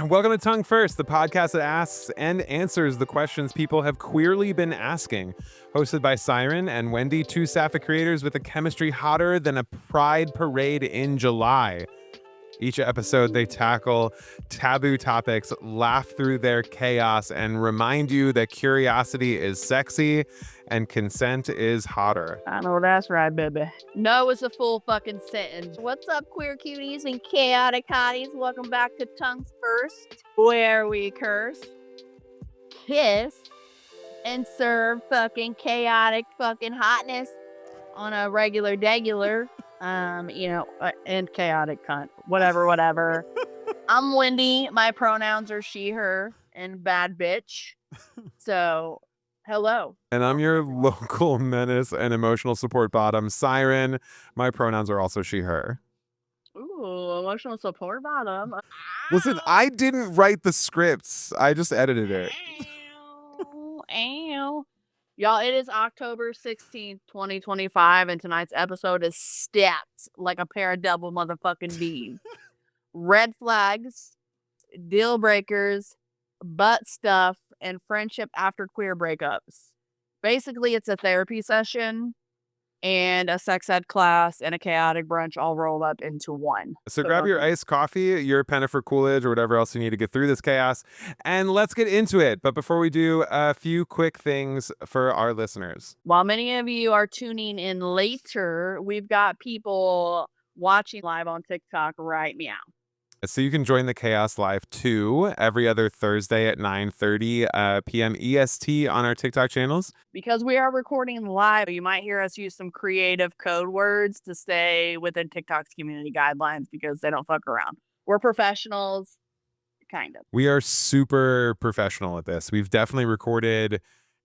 Welcome to Tongue First, the podcast that asks and answers the questions people have queerly been asking. Hosted by Siren and Wendy, two sapphic creators with a chemistry hotter than a pride parade in July. Each episode, they tackle taboo topics, laugh through their chaos, and remind you that curiosity is sexy and consent is hotter. I know that's right, baby. No is a full fucking sentence. What's up, queer cuties and chaotic hotties? Welcome back to Tongues First, where we curse, kiss, and serve fucking chaotic fucking hotness on a regular degular. And chaotic cunt. Whatever. I'm Wendy. My pronouns are she, her, and bad bitch. So, hello. And I'm your local menace and emotional support bottom, Siren. My pronouns are also she, her. Ooh, emotional support bottom. Listen, I didn't write the scripts. I just edited it. Ow. Y'all, it is October 16th, 2025, and tonight's episode is stacked like a pair of double motherfucking D's. Red flags, deal breakers, butt stuff, and friendship after queer breakups. Basically, it's a therapy session and a sex ed class and a chaotic brunch all rolled up into one. So grab your iced coffee, your penna for Coolidge, or whatever else you need to get through this chaos, and let's get into it. But before we do, a few quick things for our listeners. While many of you are tuning in later, we've got people watching live on TikTok right now. So you can join the Chaos Live too every other Thursday at 9:30 p.m. EST on our TikTok channels. Because we are recording live, you might hear us use some creative code words to stay within TikTok's community guidelines because they don't fuck around. We're professionals, kind of. We are super professional at this. We've definitely recorded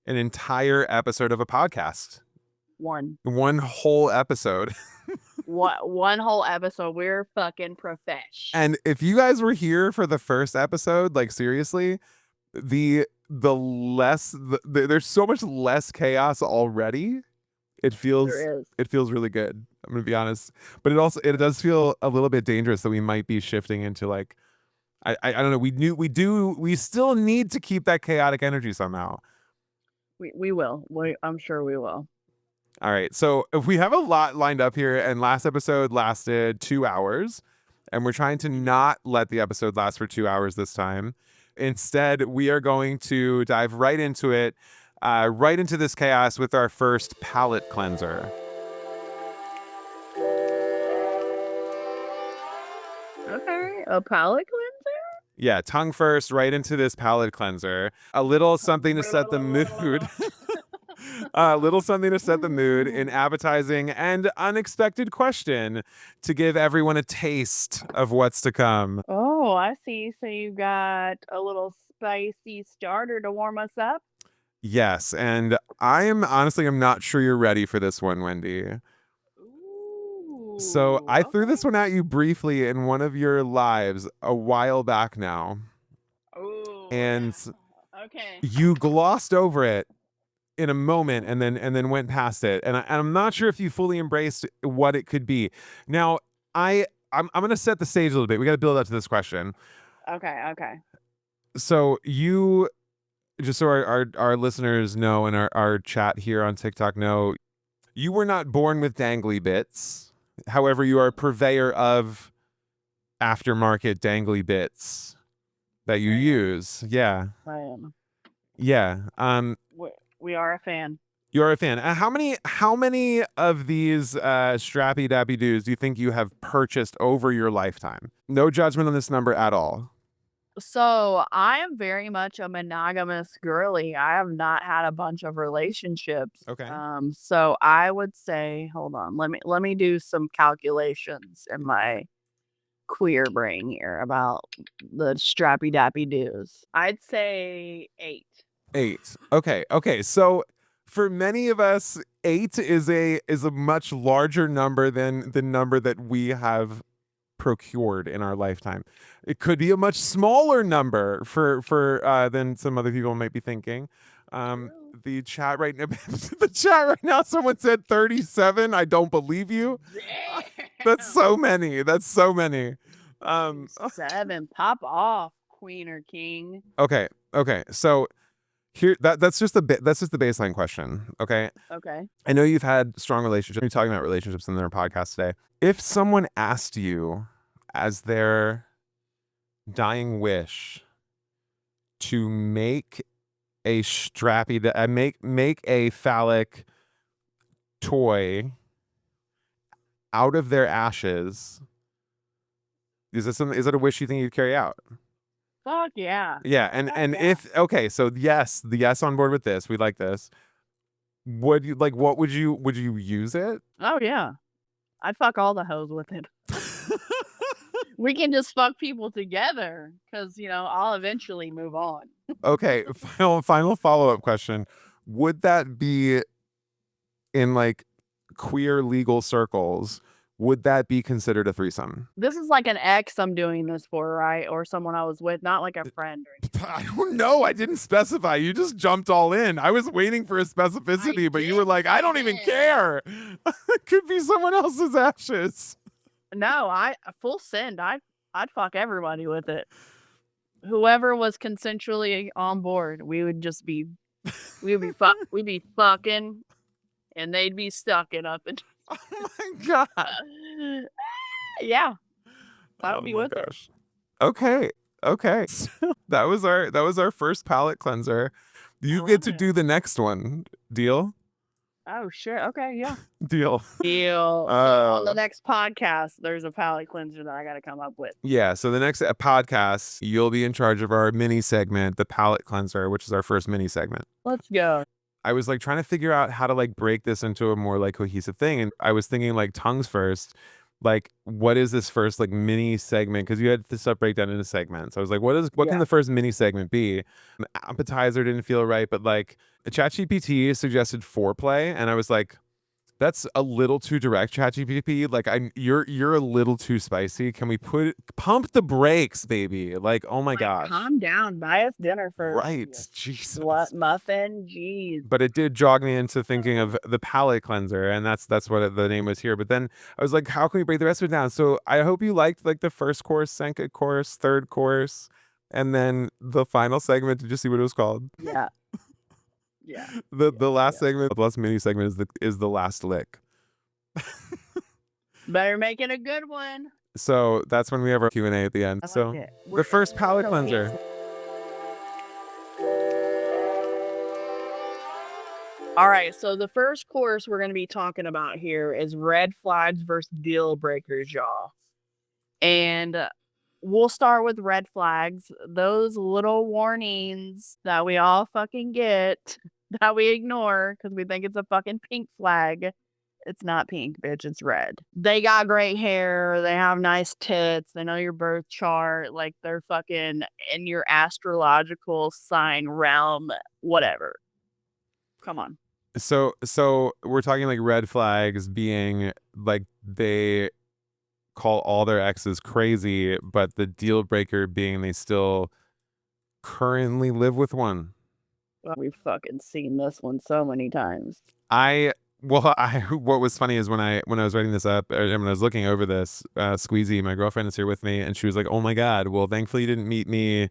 an entire episode of a podcast. One whole episode. One whole episode. We're fucking profesh. And if you guys were here for the first episode, like seriously, there's so much less chaos already. It feels really good. I'm gonna be honest, but it does feel a little bit dangerous that we might be shifting into like I don't know. We still need to keep that chaotic energy somehow. We will. I'm sure we will. All right, so if we have a lot lined up here, and last episode lasted 2 hours, and we're trying to not let the episode last for 2 hours this time. Instead, we are going to dive right into it, right into this chaos with our first palate cleanser. Okay, a palate cleanser? Yeah, tongue first, right into this palate cleanser. A little something to set the mood. A little something to set the mood, an appetizing and unexpected question to give everyone a taste of what's to come. Oh, I see. So you got a little spicy starter to warm us up? Yes, and I'm not sure you're ready for this one, Wendy. Ooh, So I threw this one at you briefly in one of your lives a while back now. Ooh, and okay. You glossed over it in a moment and then went past it, and I'm not sure if you fully embraced what it could be. Now I'm gonna set the stage a little bit. We got to build up to this question. Okay. So you, just so our listeners know, and our chat here on TikTok know, you were not born with dangly bits. However, you are a purveyor of aftermarket dangly bits that you use. Yeah. I am. Yeah. We are a fan. You're a fan. How many of these strappy dappy doos do you think you have purchased over your lifetime? No judgment on this number at all. So I am very much a monogamous girly. I have not had a bunch of relationships. Okay. So I would say, hold on, let me do some calculations in my queer brain here about the strappy dappy doos. I'd say 8. 8. Okay. So for many of us, 8 is a much larger number than the number that we have procured in our lifetime. It could be a much smaller number for than some other people might be thinking. The chat right now, someone said 37. I don't believe you. That's so many. 7, pop off. queen or king. Okay. So here, that's just the baseline question. Okay. Okay. I know you've had strong relationships. You're talking about relationships in their podcast today. If someone asked you as their dying wish to make a make a phallic toy out of their ashes, is that a wish you think you'd carry out? Fuck yeah. Yeah, and yeah. if okay, so yes, the yes on board with this. We like this. Would you like? What would you use it? Oh yeah. I'd fuck all the hoes with it. We can just fuck people together because I'll eventually move on. Okay, final follow-up question. Would that be in like queer legal circles? Would that be considered a threesome? This is like an ex I'm doing this for, right? Or someone I was with, not like a friend or anything. I don't know. I didn't specify. You just jumped all in. I was waiting for a specificity, but you were like, I don't even care. It could be someone else's ashes. No, full send. I'd fuck everybody with it. Whoever was consensually on board, we'd be fucking, and they'd be sucking up and. Oh my god. Yeah, I would be with it. Okay. So that was our first palate cleanser. You I get love to it. do the next one. Deal? Oh shit. Okay, yeah. Deal. Deal. On the next podcast, there's a palate cleanser that I got to come up with. Yeah, so the next podcast, you'll be in charge of our mini segment, the palate cleanser, which is our first mini segment. Let's go. I was like trying to figure out how to like break this into a more like cohesive thing. And I was thinking like tongues first. Like, what is this first like mini segment? Because you had this stuff break down into segments. I was like, what can the first mini segment be? Appetizer didn't feel right, but like ChatGPT suggested foreplay, and I was like, that's a little too direct, ChatGPT. Like you're a little too spicy. Can we pump the brakes, baby? Like, oh my gosh. Calm down. Buy us dinner first. Right. Jesus. Muffin? Jeez. But it did jog me into thinking of the palate cleanser, and that's what the name was here. But then I was like, how can we break the rest of it down? So I hope you liked like the first course, second course, third course, and then the final segment. Did you see what it was called? Yeah. Yeah. The last segment, the last mini segment is the last lick. Better make it a good one. So that's when we have our Q&A at the end. So the first palate cleanser. All right, so the first course we're going to be talking about here is red flags versus deal breakers, y'all. And we'll start with red flags, those little warnings that we all fucking get that we ignore because we think it's a fucking pink flag. It's not pink, bitch. It's red. They got great hair. They have nice tits. They know your birth chart. Like, they're fucking in your astrological sign realm, whatever. Come on. So we're talking like red flags being like they call all their exes crazy, but the deal breaker being they still currently live with one. Well, we've fucking seen this one so many times. What was funny is when I was writing this up, or when I was looking over this, Squeezy, my girlfriend, is here with me, and she was like, "Oh my god, well, thankfully you didn't meet me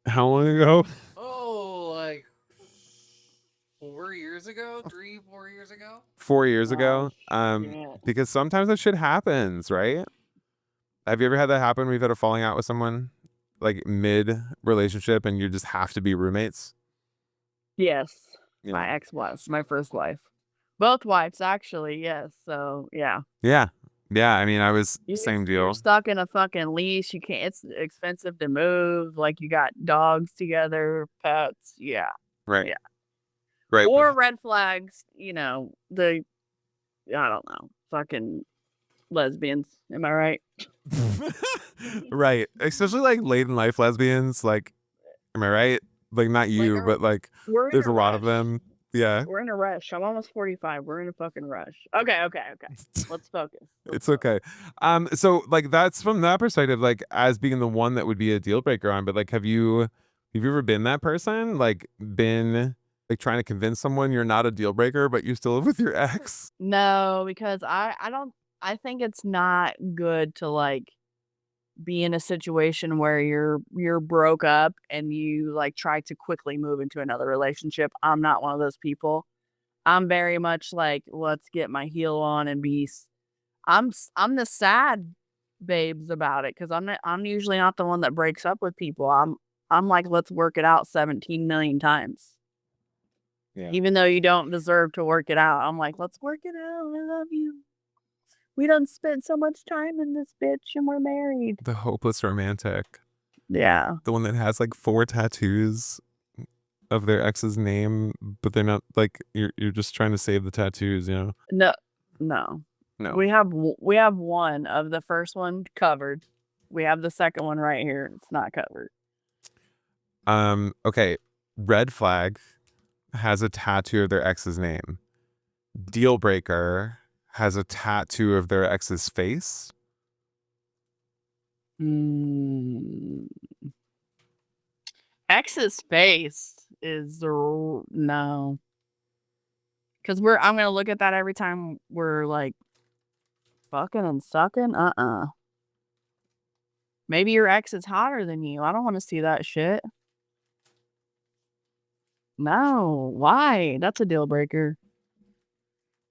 how long ago?" Oh, like 4 years ago, 4 years ago. 4 years ago. Because sometimes that shit happens, right? Have you ever had that happen where you've had a falling out with someone like mid relationship and you just have to be roommates? Yes. Yeah. My ex was my first wife. Both wives, actually. Yes. So, yeah. Yeah. I mean, I was same deal. You're stuck in a fucking leash. You can't. It's expensive to move. Like, you got dogs together, pets. Yeah. Right. Yeah. Right. Or red flags. I don't know. Fucking lesbians. Am I right? Right. Especially like late in life lesbians. Like, am I right? Like, not you, but like there's a lot of them. Yeah. We're in a rush. I'm almost 45. We're in a fucking rush. Okay. Let's focus. It's okay. So like that's from that perspective, like as being the one that would be a deal breaker on, but like have you ever been that person? Like been like trying to convince someone you're not a deal breaker, but you still live with your ex? No, because I think it's not good to like be in a situation where you're broke up and you like try to quickly move into another relationship. I'm not one of those people. I'm very much like, let's get my heel on and I'm the sad babes about it because I'm usually not the one that breaks up with people. I'm like, let's work it out 17 million times. Yeah. Even though you don't deserve to work it out. I'm like, let's work it out. I love you. We done spent so much time in this bitch and we're married. The hopeless romantic. Yeah. The one that has like 4 tattoos of their ex's name, but they're not like you're just trying to save the tattoos, you know? No. No. We have one of the first one covered. We have the second one right here. It's not covered. Okay. Red flag has a tattoo of their ex's name. Deal breaker has a tattoo of their ex's face. Ex's face is no. Because I'm gonna look at that every time we're like fucking and sucking. Maybe your ex is hotter than you. I don't want to see that shit. No, why? That's a deal breaker.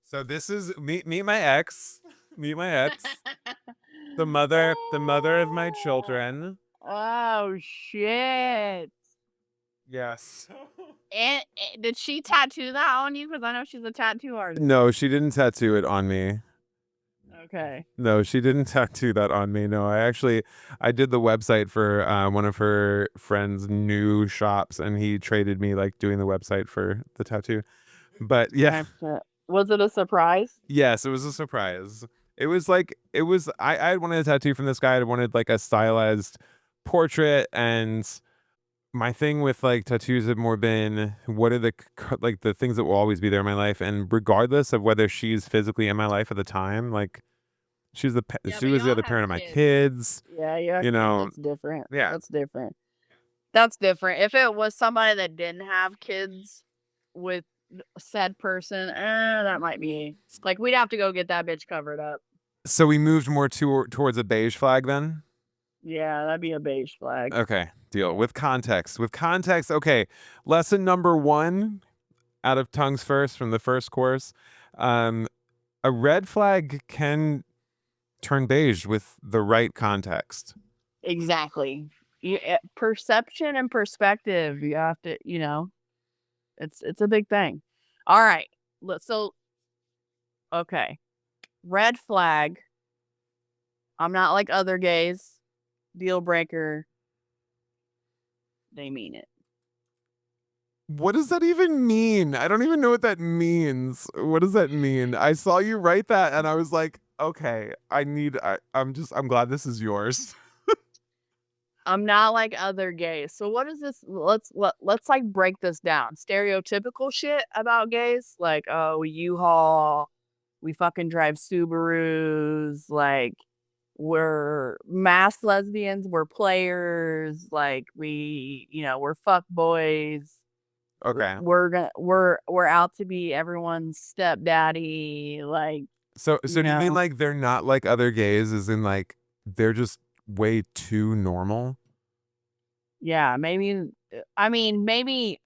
So this is meet my ex. Meet my ex. The mother of my children. Oh shit. Yes. And did she tattoo that on you? Because I know she's a tattoo artist. No, she didn't tattoo it on me. Okay. No, she didn't tattoo that on me. No, I did the website for one of her friend's new shops, and he traded me like doing the website for the tattoo. But yeah, Was it a surprise? yes, it was a surprise. It was like I wanted a tattoo from this guy. I wanted like a stylized portrait, and my thing with like tattoos have more been what are like the things that will always be there in my life, and regardless of whether she's physically in my life at the time, like she was the other parent of my kids. Yeah. You know, That's different. yeah. That's different. If it was somebody that didn't have kids with said person, that might be like we'd have to go get that bitch covered up. So we moved more towards a beige flag then? Yeah, that'd be a beige flag. Okay, deal. With context. Okay. Lesson number 1 out of Tongues First from the first course. A red flag can turn beige with the right context. Exactly. Perception and perspective. You have to, it's a big thing. All right. Okay. Red flag. I'm not like other gays. Deal breaker. They mean it. What does that even mean? I don't even know what that means. What does that mean? I saw you write that and I was like, okay, I'm glad this is yours. I'm not like other gays. So what is this? Let's like break this down. Stereotypical shit about gays, like we U-Haul, we fucking drive Subarus, like we're mass lesbians, we're players, like we're fuck boys. Okay. We're out to be everyone's stepdaddy, like. So do you mean like they're not like other gays, as in like they're just way too normal? Yeah, maybe. I mean, maybe.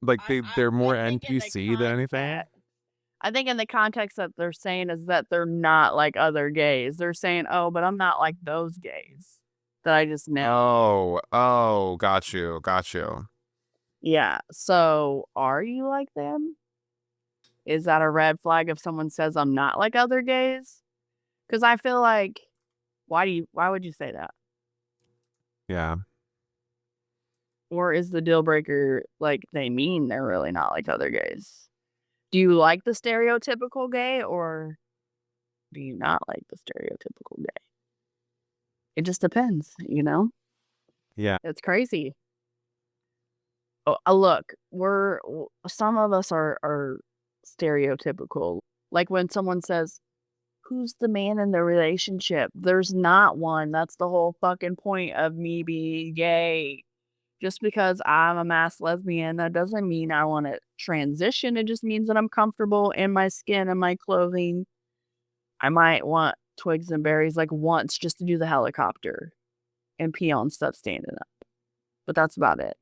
Like they're more NPC than anything? I think in the context that they're saying is that they're not like other gays. They're saying, oh, but I'm not like those gays that I just know. Oh, got you. Yeah. So are you like them? Is that a red flag if someone says I'm not like other gays? Because I feel like, why would you say that? Yeah. Or is the deal breaker like they mean they're really not like other gays? Do you like the stereotypical gay or do you not like the stereotypical gay? It just depends, Yeah. It's crazy. Oh, look, some of us are stereotypical. Like when someone says, "Who's the man in the relationship?" There's not one. That's the whole fucking point of me being gay. Just because I'm a mass lesbian, that doesn't mean I want to transition. It just means that I'm comfortable in my skin and my clothing. I might want twigs and berries like once just to do the helicopter and pee on stuff standing up. But that's about it.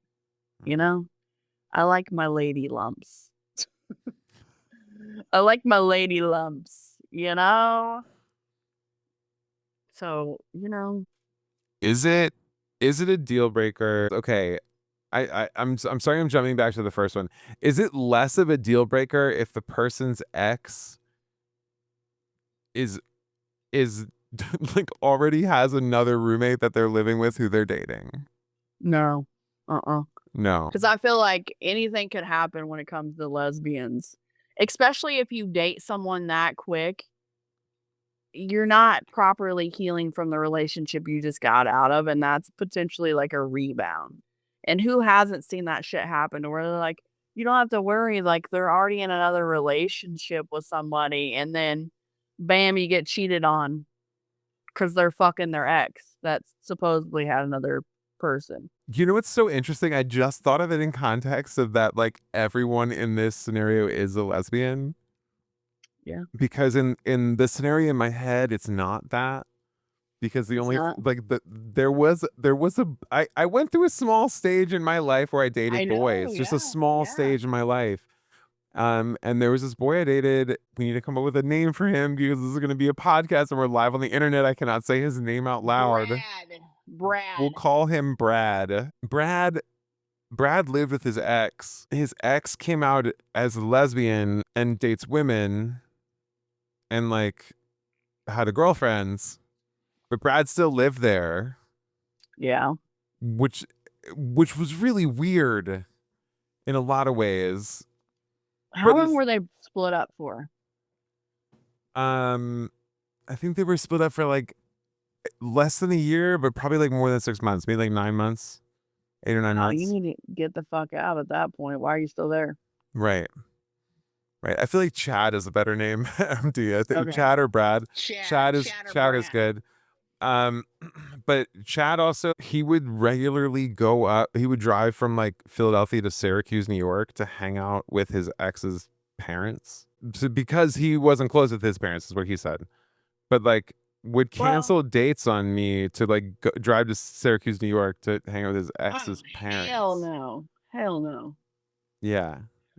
You know? I like my lady lumps. I like my lady lumps, you know? So, Is it a deal breaker? Okay. I'm sorry I'm jumping back to the first one. Is it less of a deal breaker if the person's ex is like already has another roommate that they're living with who they're dating? no. No. Because I feel like anything could happen when it comes to lesbians. Especially if you date someone that quick, you're not properly healing from the relationship you just got out of, and that's potentially like a rebound. And who hasn't seen that shit happen to where they're like, you don't have to worry, like they're already in another relationship with somebody, and then bam, you get cheated on because they're fucking their ex that supposedly had another person. You know what's so interesting? I just thought of it in context of that, like, everyone in this scenario is a lesbian. Yeah. Because in the scenario in my head, it's not that. Because the only not. like there was I went through a small stage in my life where I dated boys. Just a small stage in my life. And there was this boy I dated. We need to come up with a name for him because this is gonna be a podcast and we're live on the internet. I cannot say his name out loud. Brad. We'll call him Brad. Brad lived with his ex. His ex came out as a lesbian and dates women and like had a girlfriend, but Brad still lived there, Yeah. which was really weird in a lot of ways. How long were they split up for? I think they were split up for like less than a year, but probably like more than 6 months, maybe like 9 months, 8 or 9 Oh, months. you need to get the fuck out at that point. Why are you still there? Right. I feel like Chad is a better name. Do you? I think Okay. Chad or Brad. Chad Chad is good. But Chad also, he would regularly go up. He would drive from like Philadelphia to Syracuse, New York, to hang out with his ex's parents. So because he wasn't close with his parents, is what he said. But like would cancel dates on me to like drive to Syracuse, New York, to hang out with his ex's parents. Hell no. Yeah.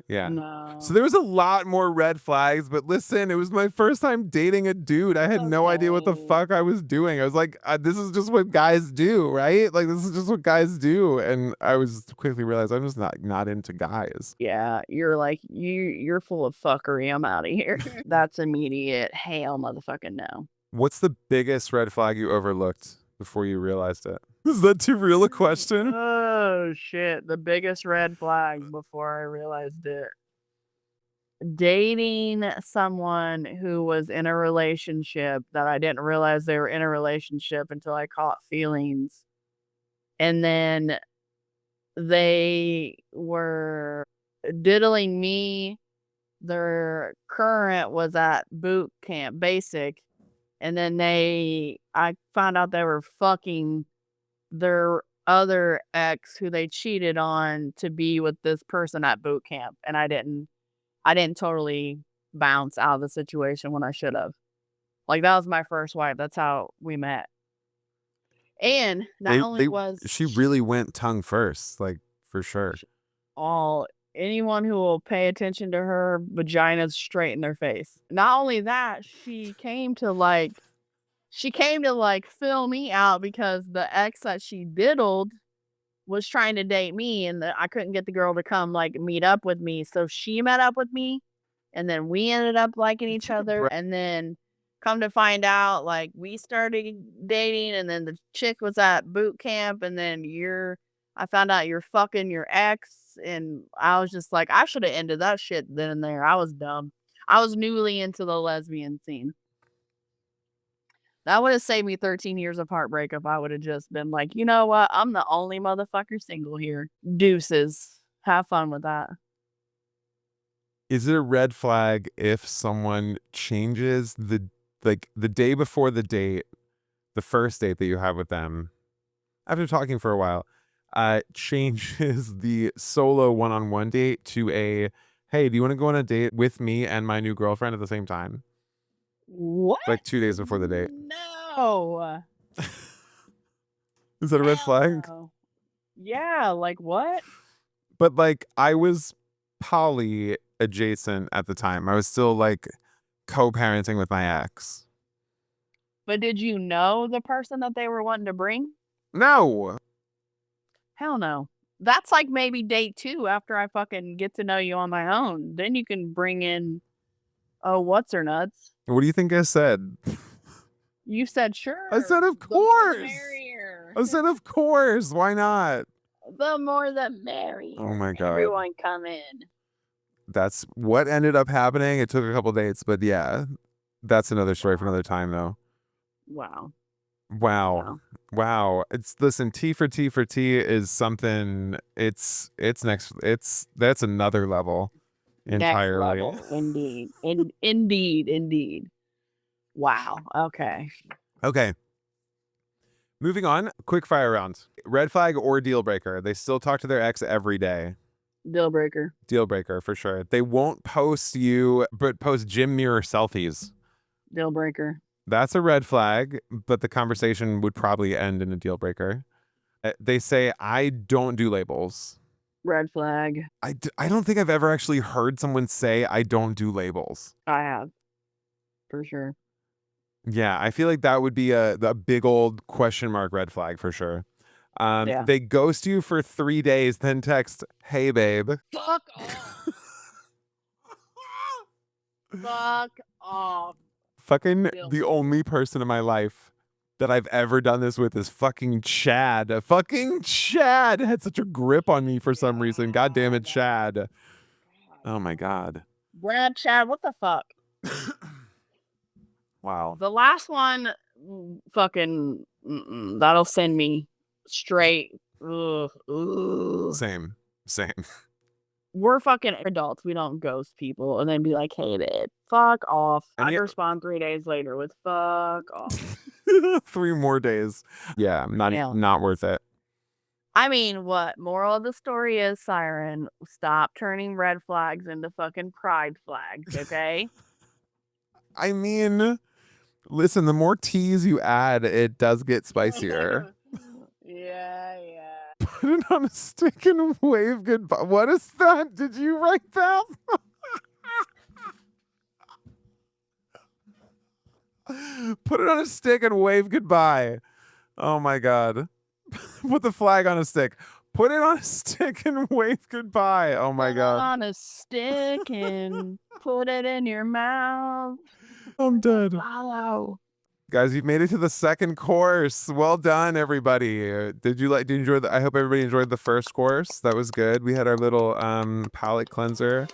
No. So there was a lot more red flags, but listen, it was my first time dating a dude. I had no idea what the fuck I was doing. I was like, this is just what guys do, right? Like, this is just what guys do. And I was quickly realized I'm just not into guys. Yeah, you're like, you're full of fuckery. I'm out of here. That's immediate. Hell motherfucking no. What's the biggest red flag you overlooked before you realized it? Is that too real a question? Oh shit. The biggest red flag before I realized it. Dating someone who was in a relationship that I didn't realize they were in a relationship until I caught feelings. And then they were diddling me. Their current was at boot camp basic. And then I found out they were fucking their other ex who they cheated on to be with this person at boot camp. And I didn't totally bounce out of the situation when I should have. Like, that was my first wife. That's how we met. And she really went tongue first, like, for sure. Anyone who will pay attention to her vagina's straight in their face. Not only that, she came to like fill me out because the ex that she diddled was trying to date me, and I couldn't get the girl to come like meet up with me. So she met up with me, and then we ended up liking each other. And then come to find out, like, we started dating, and then the chick was at boot camp, and then I found out you're fucking your ex, and I was just like, I should have ended that shit then and there. I was dumb. I was newly into the lesbian scene. That would have saved me 13 years of heartbreak if I would have just been like, you know what? I'm the only motherfucker single here. Deuces. Have fun with that. Is it a red flag if someone changes the day before the date, the first date that you have with them, after talking for a while, changes the solo one-on-one date to a, hey, do you want to go on a date with me and my new girlfriend at the same time? What? Like 2 days before the date. No. Is that a red flag? No. Yeah, like what? But like I was poly adjacent at the time. I was still like co-parenting with my ex. But did you know the person that they were wanting to bring? No. Hell no. That's like maybe date 2 after I fucking get to know you on my own. Then you can bring in, oh, what's her nuts? What do you think I said? You said sure. I said of The more the course. merrier. I said of course. Why not? The more the merrier. Oh my God. Everyone come in. That's what ended up happening. It took a couple dates, but yeah. That's another story for another time though. Wow. Wow. Wow. It's listen, T for T for T is something it's that's another level entirely. Next level. Indeed. Indeed. Wow. Okay. Okay. Moving on, quick fire round. Red flag or deal breaker. They still talk to their ex every day. Deal breaker. Deal breaker for sure. They won't post you, but post gym mirror selfies. Deal breaker. That's a red flag, but the conversation would probably end in a deal breaker. They say, I don't do labels. Red flag. I don't think I've ever actually heard someone say, I don't do labels. I have. For sure. Yeah, I feel like that would be a big old question mark red flag for sure. Yeah. They ghost you for 3 days, then text, hey, babe. Fuck off. Fuck off. Fucking Deal the only person in my life that I've ever done this with is fucking Chad. Fucking Chad had such a grip on me for some reason. God damn it, Chad. Oh my God. Brad, Chad, what the fuck? Wow. The last one, fucking, that'll send me straight. Ugh. Same. We're fucking adults. We don't ghost people and then be like, hey, babe, fuck off. And I yeah- respond 3 days later with fuck off. 3 more days. Yeah, Yeah. not worth it. I mean, what? Moral of the story is, Siren, stop turning red flags into fucking pride flags, okay? I mean, listen, the more T's you add, it does get spicier. Yeah. Put it on a stick and wave goodbye. What is that? Did you write that? Put it on a stick and wave goodbye. Oh my God. Put the flag on a stick. Put it on a stick and wave goodbye. Oh my God. On a stick and put it in your mouth. I'm dead. Follow. Guys, you've made it to the second course. Well done, everybody. Did you enjoy I hope everybody enjoyed the first course. That was good. We had our little palate cleanser.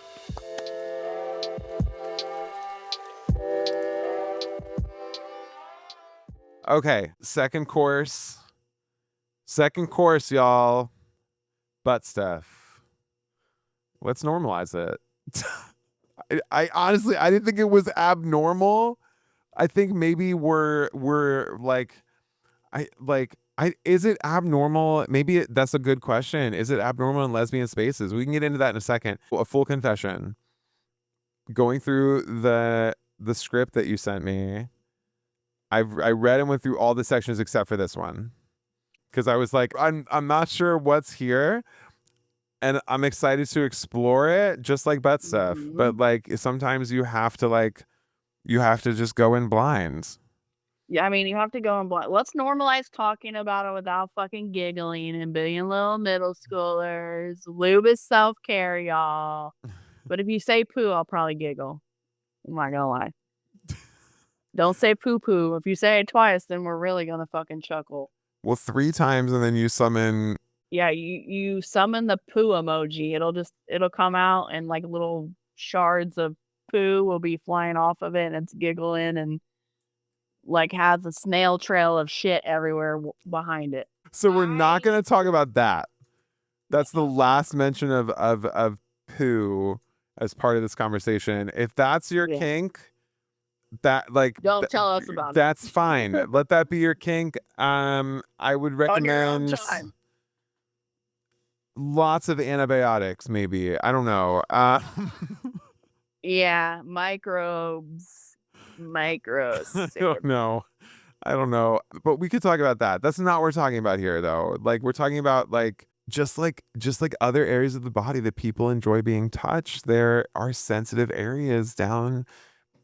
Okay, second course. Second course, y'all. Butt stuff. Let's normalize it. I honestly, I didn't think it was abnormal. I think maybe we're like, is it abnormal? Maybe that's a good question. Is it abnormal in lesbian spaces? We can get into that in a second. A full confession. Going through the script that you sent me, I read and went through all the sections except for this one, because I was like, I'm not sure what's here, and I'm excited to explore it, just like butt stuff. But like sometimes you have to just go in blind. Yeah, I mean, you have to go in blind. Let's normalize talking about it without fucking giggling and being little middle schoolers. Lube is self-care, y'all. But if you say poo, I'll probably giggle. I'm not gonna lie. Don't say poo-poo. If you say it twice, then we're really gonna fucking chuckle. Well, 3 times, and then you summon. Yeah, you summon the poo emoji. It'll come out and like little shards of poo will be flying off of it, and it's giggling and like has a snail trail of shit everywhere behind it. So we're not going to talk about that. That's the last mention of poo as part of this conversation. If that's your kink, that like don't tell us about that's fine. Let that be your kink. I would recommend lots of antibiotics, maybe. I don't know. Yeah, microbes. Micro I don't know. I don't know. But we could talk about that. That's not what we're talking about here, though. Like, we're talking about just like other areas of the body that people enjoy being touched. There are sensitive areas down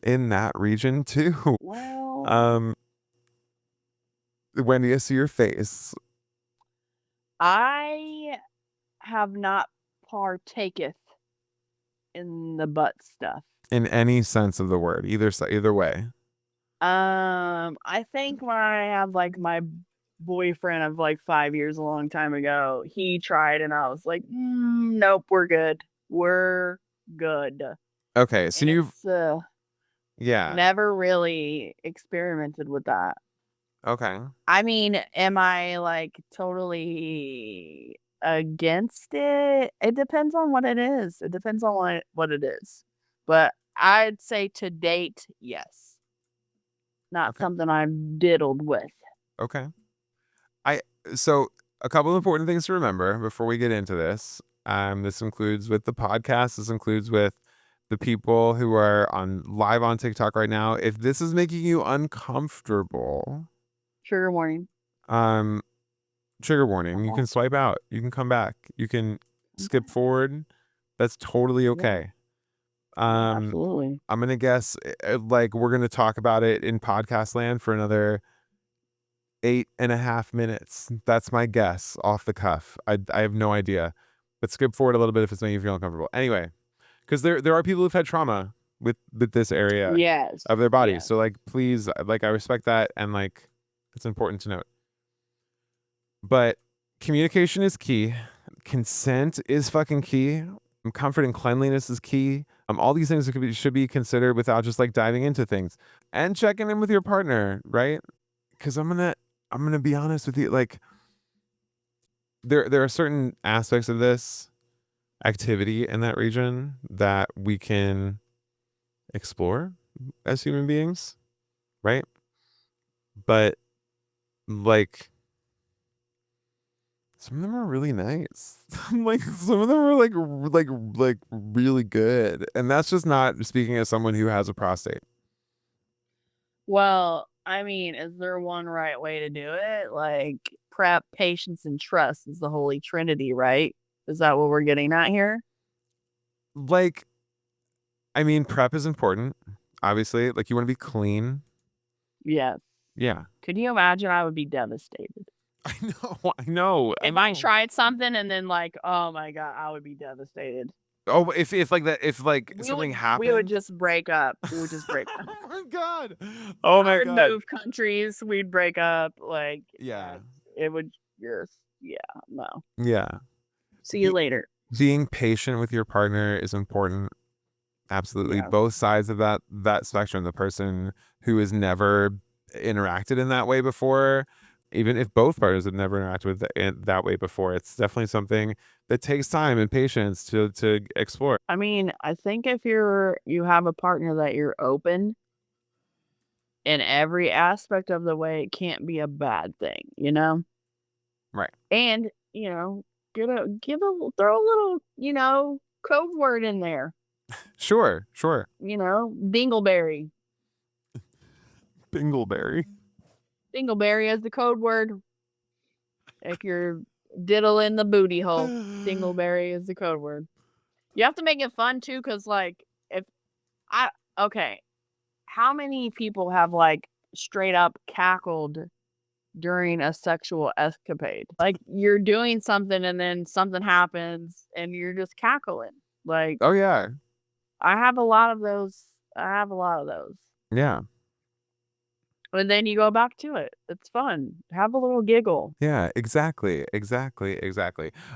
in that region too. Well, Um, Wendy, I see your face. I have not partaketh in the butt stuff. In any sense of the word, either way. I think when I had like my boyfriend of like 5 years a long time ago, he tried and I was like, nope, we're good. We're good. Okay, so And you've it's yeah. never really experimented with that. Okay. I mean, am I like totally against it? It depends on what it is. It depends on what it is. But I'd say to date, yes. Not Okay. something I'm diddled with. Okay. So a couple of important things to remember before we get into this. This includes with the podcast. This includes with the people who are on live on TikTok right now. If this is making you uncomfortable, Trigger warning. trigger warning. You can swipe out. You can come back. You can skip forward. That's totally okay. Absolutely. I'm gonna guess like we're gonna talk about it in podcast land for another 8.5 minutes. That's my guess off the cuff. I have no idea, but skip forward a little bit if it's making you feel uncomfortable. Anyway, because there are people who've had trauma with this area Yes. of their body. Yes. So like, please, like I respect that, and like it's important to note. But communication is key. Consent is fucking key. Comfort and cleanliness is key. All these things should be considered without just like diving into things and checking in with your partner, right? Because I'm gonna be honest with you. Like, there are certain aspects of this activity in that region that we can explore as human beings, right? But like, some of them are really nice. Like some of them are like really good, and that's just not speaking as someone who has a prostate. Well, I mean, is there one right way to do it? Like prep, patience, and trust is the holy trinity, right? Is that what we're getting at here? Like, I mean, prep is important, obviously. Like, you want to be clean. Yes. Yeah. Could you imagine? I would be devastated. I know. I know. If I tried something and then like, oh my God, I would be devastated. Oh, if like that, if like something happened, we would just break up. We would just break up. Oh my God. Oh my I would God. move countries. We'd break up. Like, Yeah. it would just, no. Yeah. See you later. Being patient with your partner is important. Absolutely. Yeah. Both sides of that spectrum. The person who has never interacted in that way before, even if both partners have never interacted with it that way before, it's definitely something that takes time and patience to explore. I mean, I think if you have a partner that you're open in every aspect of the way, it can't be a bad thing, you know? Right. And, throw a little, code word in there. Sure. Dingleberry. Bingleberry. Dingleberry is the code word. If you're diddling the booty hole, dingleberry is the code word. You have to make it fun too, because like how many people have like straight up cackled during a sexual escapade? Like you're doing something and then something happens and you're just cackling. Like, Oh yeah. I have a lot of those. Yeah. And then you go back to it. It's fun. Have a little giggle. Yeah, exactly.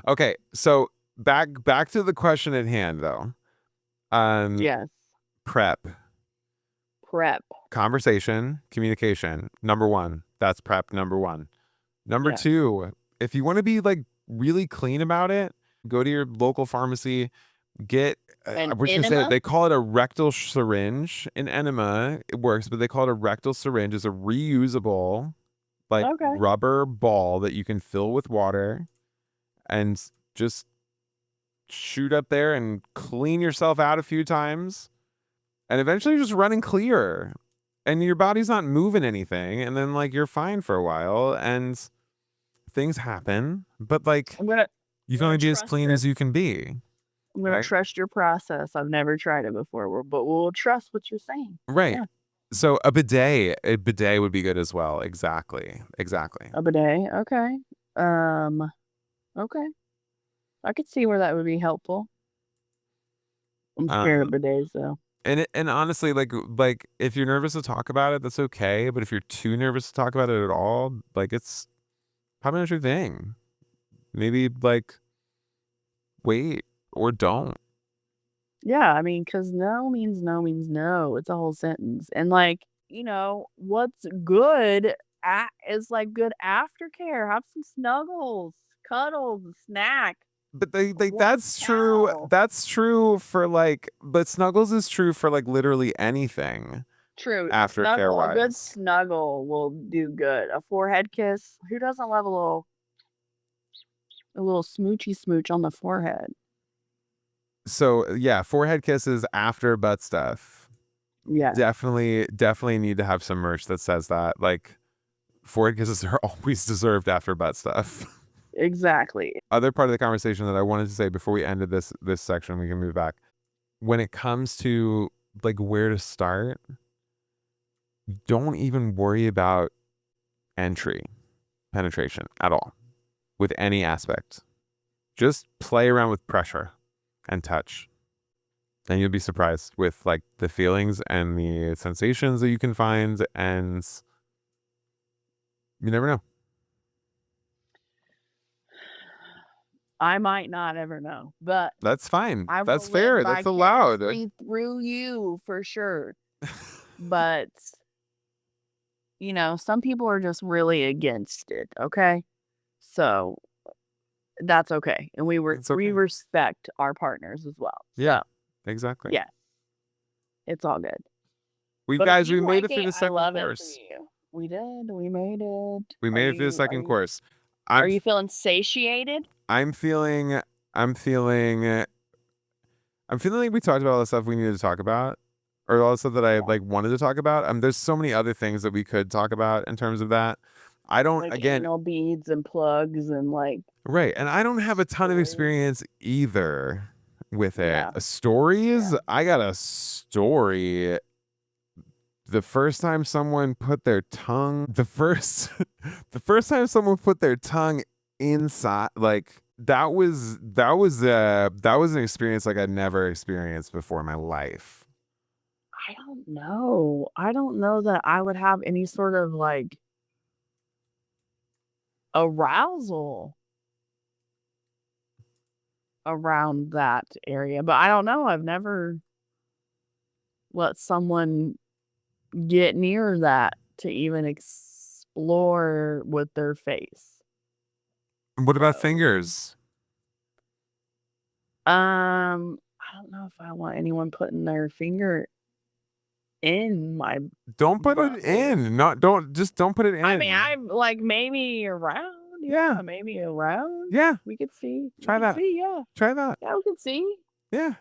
Okay, so back to the question at hand though. Yes. Prep. Conversation, communication. Number 1. That's prep number 1. Number 2, if you want to be like really clean about it, go to your local pharmacy, get we're just gonna say it, they call it a rectal syringe. An enema, it works, but they call it a rectal syringe. It's a reusable rubber ball that you can fill with water and just shoot up there and clean yourself out a few times, and eventually just running clear. and your body's not moving anything, and then like you're fine for a while, and things happen, but like I'm gonna you can gonna only be as trust clean this. as you can be. I'm gonna Right. trust your process. I've never tried it before, but we'll trust what you're saying. Right. Yeah. So a bidet would be good as well. Exactly. A bidet. Okay. Okay. I could see where that would be helpful. I'm scared of Um, bidets though. and honestly, like if you're nervous to talk about it, that's okay. But if you're too nervous to talk about it at all, like it's probably not your thing. Maybe like wait or don't. Yeah, I mean, because no means no means no. It's a whole sentence. And like, what's good is like good aftercare. Have some snuggles, cuddles, a snack. But they Warm that's true. towel. That's true for like, but snuggles is true for like literally anything True. aftercare Snuggle. A good wise. snuggle will do good. A forehead kiss. Who doesn't love a little smoochy smooch on the forehead? So yeah, forehead kisses after butt stuff. Yeah. Definitely need to have some merch that says that. Like forehead kisses are always deserved after butt stuff. Exactly. Other part of the conversation that I wanted to say before we ended this section, we can move back. When it comes to like where to start, don't even worry about penetration at all with any aspect. Just play around with pressure and touch. And you'll be surprised with like the feelings and the sensations that you can find, and you never know. I might not ever know, but That's fine. I will That's live fair. That's allowed. vicariously through you for sure. But some people are just really against it. Okay, so that's okay, and we It's okay. respect our partners as well. Yeah, So, exactly. yeah, it's all good. We But if guys, we you made it like through the it, I second love it for course. you. We did. We made it. We made it through the second course. Are you feeling satiated? I'm feeling like we talked about all the stuff we needed to talk about, or all the stuff that I Yeah. like wanted to talk about. There's so many other things that we could talk about in terms of that. I don't Like again anal beads and plugs and like right, and I don't have a ton of stories. experience either with it. Yeah. Stories, Yeah. I got a story. The first time someone put their tongue, the first time someone put their tongue inside, like that was an experience like I'd never experienced before in my life. I don't know. I don't know that I would have any sort of like arousal around that area, but I don't know. I've never let someone get near that to even explore with their face. What about So, fingers? I don't know if I want anyone putting their finger in my Don't put it butthole. in. Don't put it in. I mean, I'm like maybe around. Yeah. Maybe around. Yeah. We could see. Try that. Yeah. Try that. Yeah, we can see. Yeah.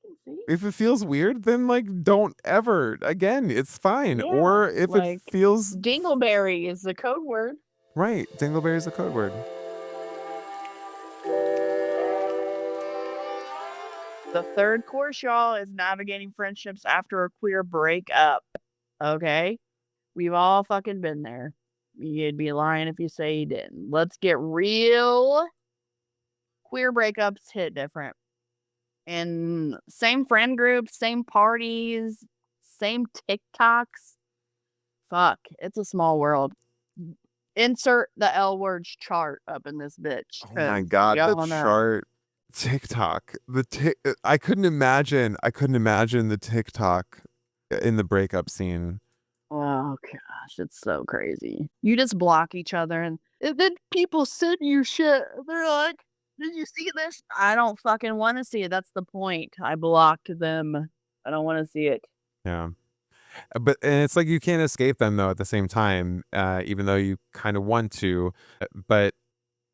We can see. If it feels weird, then like don't ever again. It's fine. Yeah, Or if like, it feels Dingleberry is the code word. right, dingleberry is a code word. The third course, y'all, is navigating friendships after a queer breakup. Okay? We've all fucking been there. You'd be lying if you say you didn't. Let's get real. Queer breakups hit different. And same friend groups, same parties, same TikToks. Fuck, it's a small world. Insert the L words chart up in this bitch. Oh my god, the y'all know. chart. TikTok. I couldn't imagine the TikTok in the breakup scene. Oh gosh, it's so crazy. You just block each other and then people send you shit. They're like, did you see this? I don't fucking want to see it. That's the point. I blocked them. I don't want to see it. Yeah. And it's like you can't escape them though at the same time, even though you kind of want to. But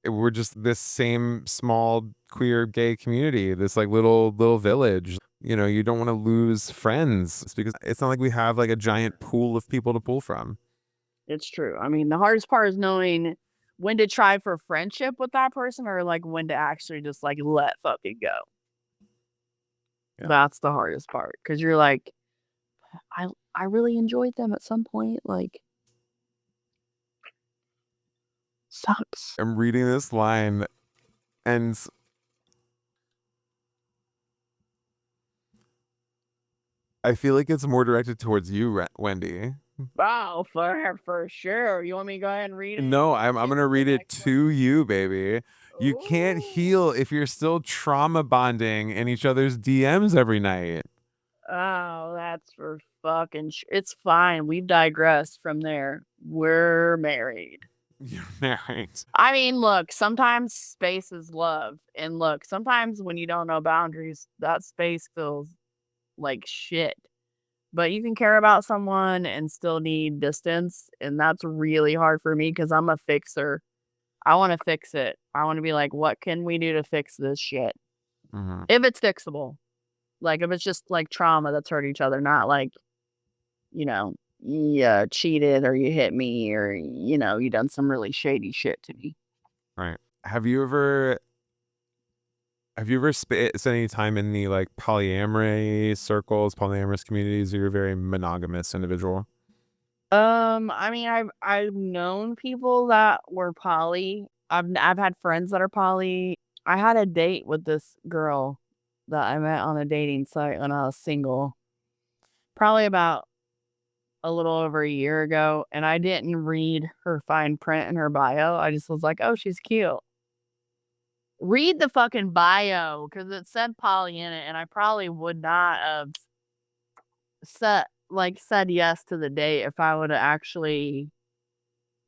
we're just this same small queer gay community, this like little village. you don't want to lose friends. It's because it's not like we have like a giant pool of people to pull from. It's true. I mean, the hardest part is knowing when to try for friendship with that person or like when to actually just like let fucking go. Yeah. That's the hardest part because you're like, I really enjoyed them at some point. Like, sucks. I'm reading this line and I feel like it's more directed towards you, Wendy. Wow, for sure. You want me to go ahead and read it? No, I'm gonna read it to you, baby. You can't heal if you're still trauma bonding in each other's DMs every night. Oh, that's for fucking it's fine. We've digressed from there. We're married. You're married. I mean, look, sometimes space is love. And look, sometimes when you don't know boundaries, that space feels like shit. But you can care about someone and still need distance. And that's really hard for me because I'm a fixer. I want to fix it. I want to be like, what can we do to fix this shit? Mm-hmm. If it's fixable. Like, if it's just like trauma that's hurt each other, not like, you cheated or you hit me or, you done some really shady shit to me. Right. Have you ever spent any time in the like polyamory circles, polyamorous communities, or you're a very monogamous individual? I mean, I've known people that were poly. I've had friends that are poly. I had a date with this girl that I met on a dating site when I was single. Probably about a little over a year ago, and I didn't read her fine print in her bio. I just was like, "Oh, she's cute." Read the fucking bio because it said poly in it, and I probably would not have said yes to the date if I would have actually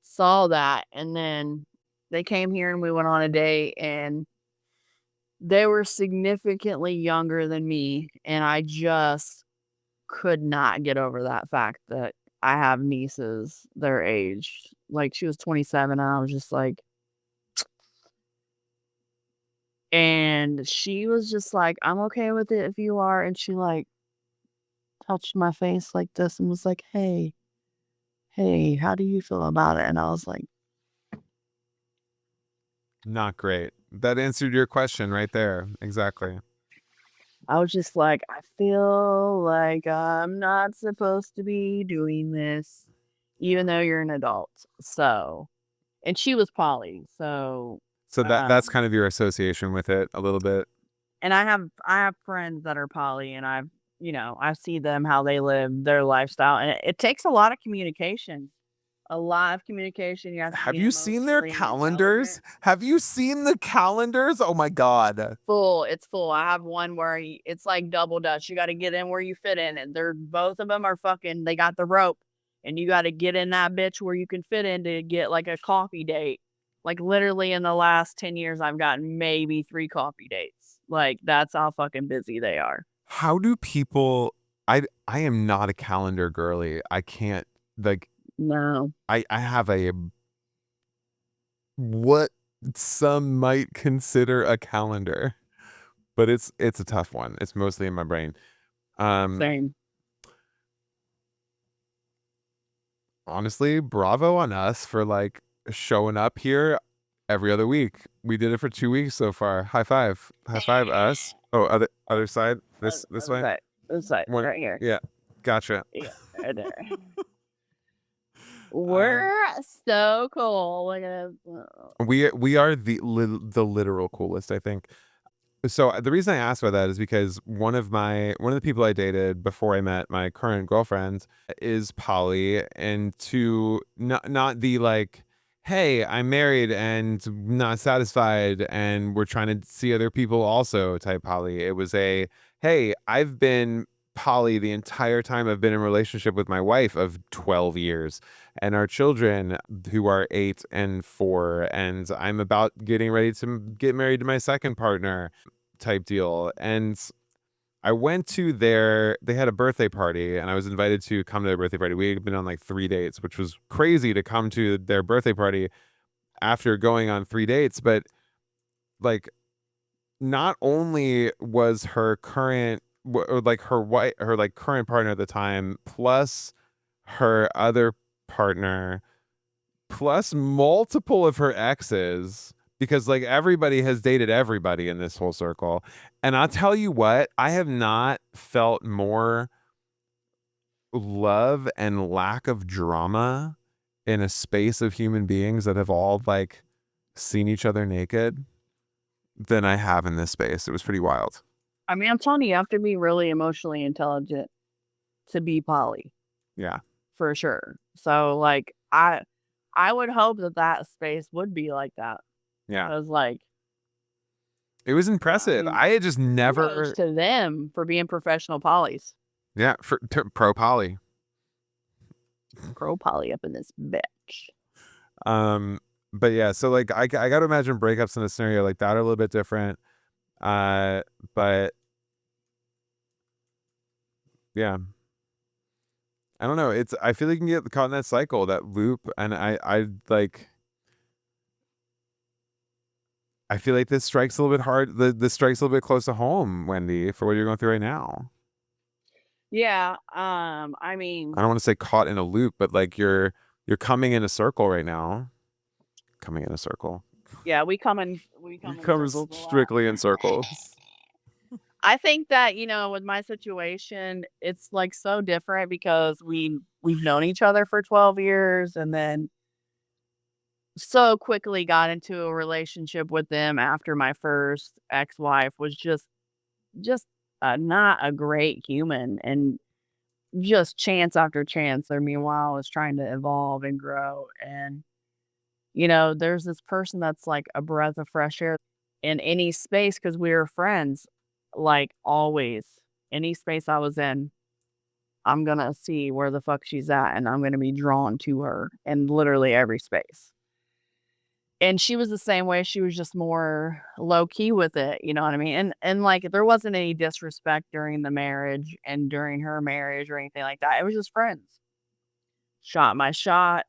saw that. And then they came here and we went on a date, and they were significantly younger than me, and I just could not get over that fact that I have nieces their age. Like, she was 27, and I was just like, and she was just like, "I'm okay with it if you are," and she, like, touched my face like this and was like, "Hey, how do you feel about it?" And I was like, Not great. That answered your question right there. Exactly. I feel like I'm not supposed to be doing this, even though you're an adult. So, and she was poly, so, So that's kind of your association with it a little bit. and I have friends that are poly, and I see them how they live their lifestyle, and it takes a lot of communication. A lot of communication. You have to Have be you seen their emotionally calendars? intelligent. Have you seen the calendars? Oh my God. It's full. I have one where it's like double dutch. You gotta get in where you fit in, and they're both of them are fucking they got the rope, and you gotta get in that bitch where you can fit in to get, like, a coffee date. Like, literally in the last 10 years, I've gotten maybe 3 coffee dates. Like, that's how fucking busy they are. How do people I am not a calendar girly. I can't like No. I have a what some might consider a calendar, but it's a tough one. It's mostly in my brain. Same. Honestly, bravo on us for like showing up here every other week. We did it for 2 weeks so far. High five. High five us. Oh, other side. This way. Side. This side. One, Right here. yeah. Gotcha. Yeah, right there. We're so cool. Look at us. We are the literal coolest, I think. So the reason I asked about that is because one of the people I dated before I met my current girlfriend is poly, and to not the like, hey, I'm married and not satisfied and we're trying to see other people also type poly. It was a, hey, I've been poly the entire time I've been in a relationship with my wife of 12 years and our children who are 8 and 4, and I'm about getting ready to get married to my second partner type deal. And I went to they had a birthday party and I was invited to come to their birthday party. We had been on like 3 dates, which was crazy to come to their birthday party after going on 3 dates. But like, not only was her current like her wife, her like current partner at the time, plus her other partner, plus multiple of her exes, because like everybody has dated everybody in this whole circle. And I'll tell you what, I have not felt more love and lack of drama in a space of human beings that have all like seen each other naked than I have in this space. It was pretty wild. I mean, I'm telling you, you have to be really emotionally intelligent to be poly, Yeah. for sure. So, like, I would hope that that space would be like that. Yeah. I was like, It was I impressive. mean, I had just kudos never, to them for being professional polys. yeah, for pro poly. Pro poly up in this bitch. But yeah, so like I got to imagine breakups in a scenario like that are a little bit different. But yeah, I don't know. I feel like you can get caught in that cycle, that loop, and I like. I feel like this strikes a little bit hard. This strikes a little bit close to home, Wendy, for what you're going through right now. Yeah. I mean, I don't want to say caught in a loop, but like you're coming in a circle right now. Coming in a circle. yeah, we come in Comes circles a lot. strictly in circles. I think that, with my situation, it's like so different because we've known each other for 12 years and then so quickly got into a relationship with them after my first ex-wife was just not a great human and just chance after chance. There, meanwhile, I was trying to evolve and grow. And, there's this person that's like a breath of fresh air in any space because we were friends, like always. Any space I was in, I'm going to see where the fuck she's at and I'm going to be drawn to her in literally every space. And she was the same way, she was just more low key with it, you know what I mean? And, like, there wasn't any disrespect during the marriage and during her marriage or anything like that, it was just friends. Shot my shot,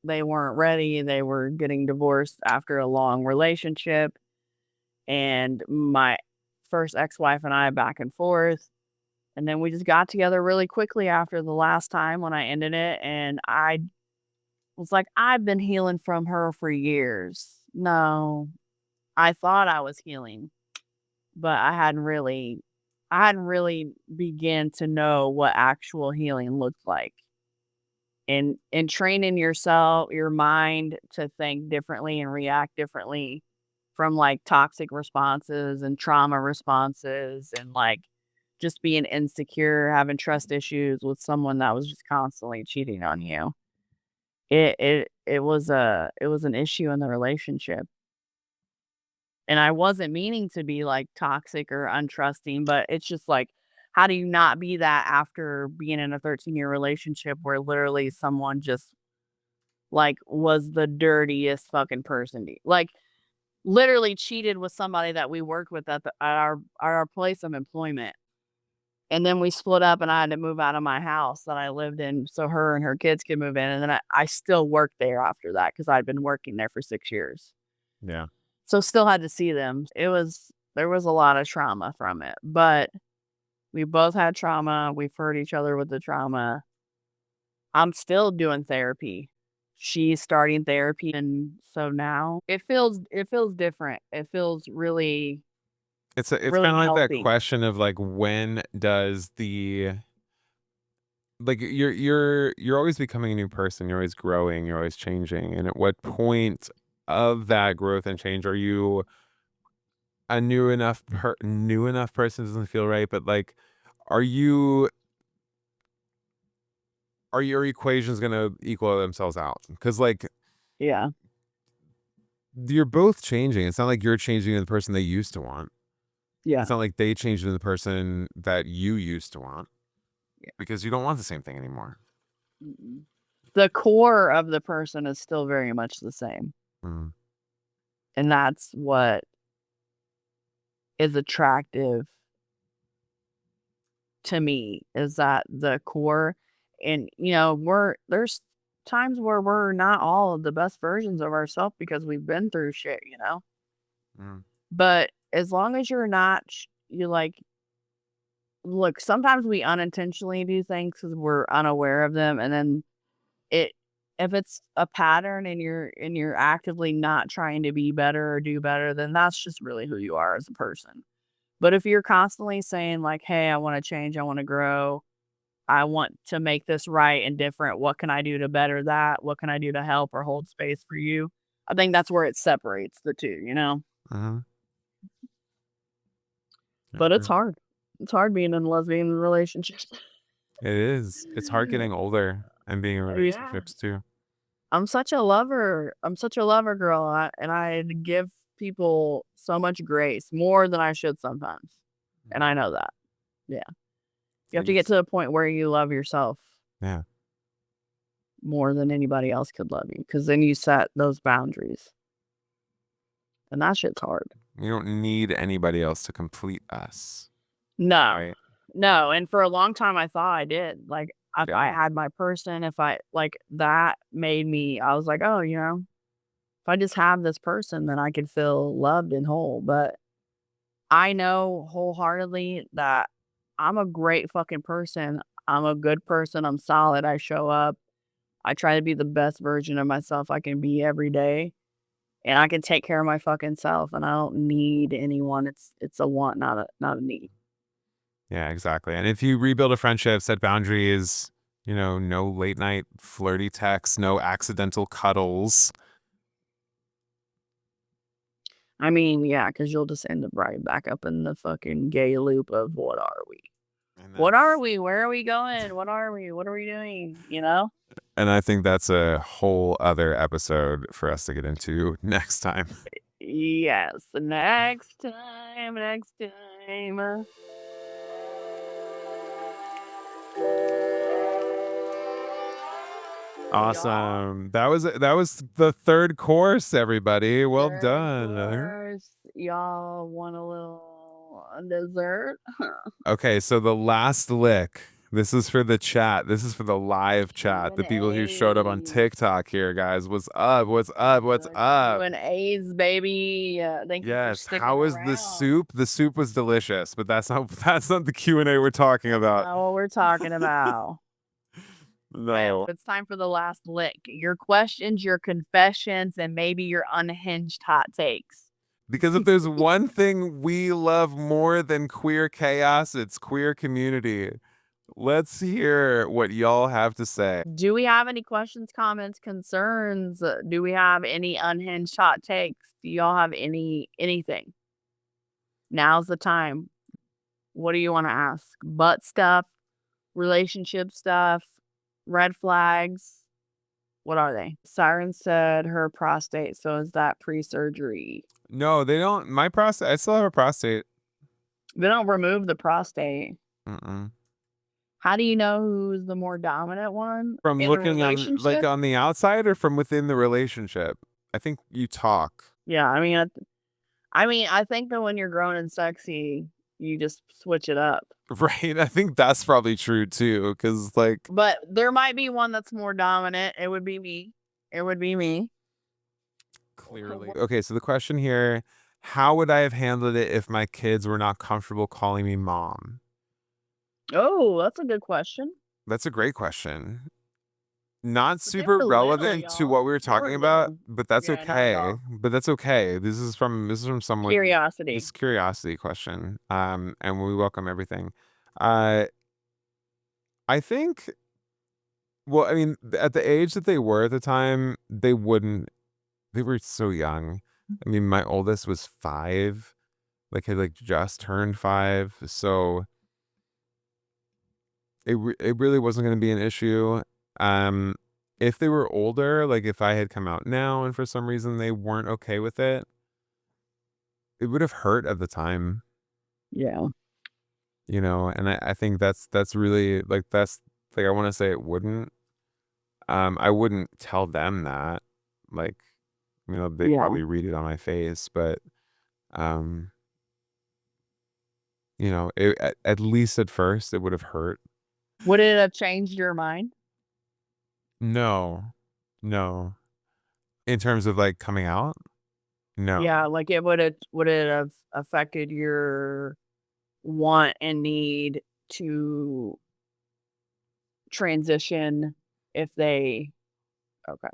they weren't ready, they were getting divorced after a long relationship, and my first ex-wife and I back and forth, and then we just got together really quickly after the last time when I ended it, and I was like, "I've been healing from her for years." No. I thought I was healing, but I hadn't really began to know what actual healing looked like. And training your mind to think differently and react differently from like toxic responses and trauma responses and like just being insecure, having trust issues with someone that was just constantly cheating on you. It was an issue in the relationship. And I wasn't meaning to be, like, toxic or untrusting, but it's just like, how do you not be that after being in a 13-year relationship where literally someone just, like, was the dirtiest fucking person to like, literally cheated with somebody that we worked with at our place of employment. And then we split up and I had to move out of my house that I lived in so her and her kids could move in, and then I still worked there after that because 'cause I'd been working there for 6 years. Yeah. So still had to see them. There was a lot of trauma from it, but we both had trauma. We've hurt each other with the trauma. I'm still doing therapy. She's starting therapy, and so now it feels different. It feels really, It's really kind of like that healthy. question of like when does the like you're always becoming a new person, you're always growing, you're always changing, and at what point of that growth and change are you a new enough person doesn't feel right, but like are you are your equations gonna equal themselves out? Because like Yeah, you're both changing. It's not like you're changing into the person they used to want. yeah, It's not like they changed into the person that you used to want yeah. because you don't want the same thing anymore. Mm-mm. The core of the person is still very much the same, Mm. and that's what is attractive to me is that the core and there's times where we're not all of the best versions of ourselves because we've been through shit. Mm. But as long as you're not you look, sometimes we unintentionally do things because we're unaware of them, and then it if it's a pattern and you're actively not trying to be better or do better, then that's just really who you are as a person. But if you're constantly saying like, "Hey, I want to change, I want to grow, I want to make this right and different. What can I do to better that? What can I do to help or hold space for you?" I think that's where it separates the two, you know? Uh-huh. But it's hard. It's hard being in a lesbian relationship. It is. It's hard getting older and being in Yeah. relationships too. I'm such a lover. I'm such a lover girl, and I give people so much grace, more than I should sometimes. And I know that. Yeah. You have to get Thanks. to a point where you love yourself Yeah. more than anybody else could love you, because then you set those boundaries. And that shit's hard. We don't need anybody else to complete us. No. Right? No, and for a long time, I thought I did. Like, if I Yeah. had my person, if I like, that made me I was like, "Oh, you know, if I just have this person, then I could feel loved and whole." But I know wholeheartedly that I'm a great fucking person. I'm a good person. I'm solid. I show up. I try to be the best version of myself I can be every day, and I can take care of my fucking self, and I don't need anyone. It's a want, not a need. Yeah, exactly. And if you rebuild a friendship, set boundaries, no late night flirty texts, no accidental cuddles. I mean, yeah, because 'cause you'll just end up right back up in the fucking gay loop of what are we? And What are that's we? Where are we going? What are we? What are we doing? You know? and I think that's a whole other episode for us to get into next time. Yes. Next time, next time. Awesome. That was the third course, everybody. Well Third done. course, y'all want a little dessert? Okay, so the last lick. This is for the chat. This is for the live chat. The people who showed up on Q&A. TikTok here, guys. What's up? What's up? What's up? Q&As, baby. Thank you for Yes. sticking How was the around. soup? The soup was delicious, but that's not the Q&A we're talking about. Not what we're talking about. No. It's time for the last lick. Your questions, your confessions, and maybe your unhinged hot takes. Because if there's one thing we love more than queer chaos, it's queer community. Let's hear what y'all have to say. Do we have any questions, comments, concerns? Do we have any unhinged hot takes? Do y'all have anything? Now's the time. What do you want to ask? Butt stuff, relationship stuff, red flags. What are they? Siren said her prostate. So is that pre-surgery? No, they don't. My prostate, I still have a prostate. They don't remove the prostate. Mm-mm. How do you know who's the more dominant one From in a looking on, like, relationship? on the outside or from within the relationship? I think you talk. Yeah, I think that when you're grown and sexy, you just switch it up. Right? I think that's probably true too, because, like, But there might be one that's more dominant. It would be me. It would be me. clearly. Okay, so the question here, how would I have handled it if my kids were not comfortable calling me mom? Oh, that's a good question. That's a great question. Not But they super were little, relevant to y'all. what we were They were talking about, little. but that's Yeah, not okay. y'all. But that's okay. This is from someone. Curiosity. This curiosity question. And we welcome everything. I think. Well, I mean, at the age that they were at the time, they wouldn't. They were so young. I mean, my oldest was 5, like had just turned 5, so it really wasn't going to be an issue. Um, if they were older, like if I had come out now and for some reason they weren't okay with it, it would have hurt at the time, Yeah. and I think that's really that's I want to say it wouldn't. I wouldn't tell them that, like, they'd Yeah. probably read it on my face, but um, at least at first it would have hurt. Would it have changed your mind? No, no. In terms of like coming out, no. Yeah, would it have affected your want and need to transition if they okay.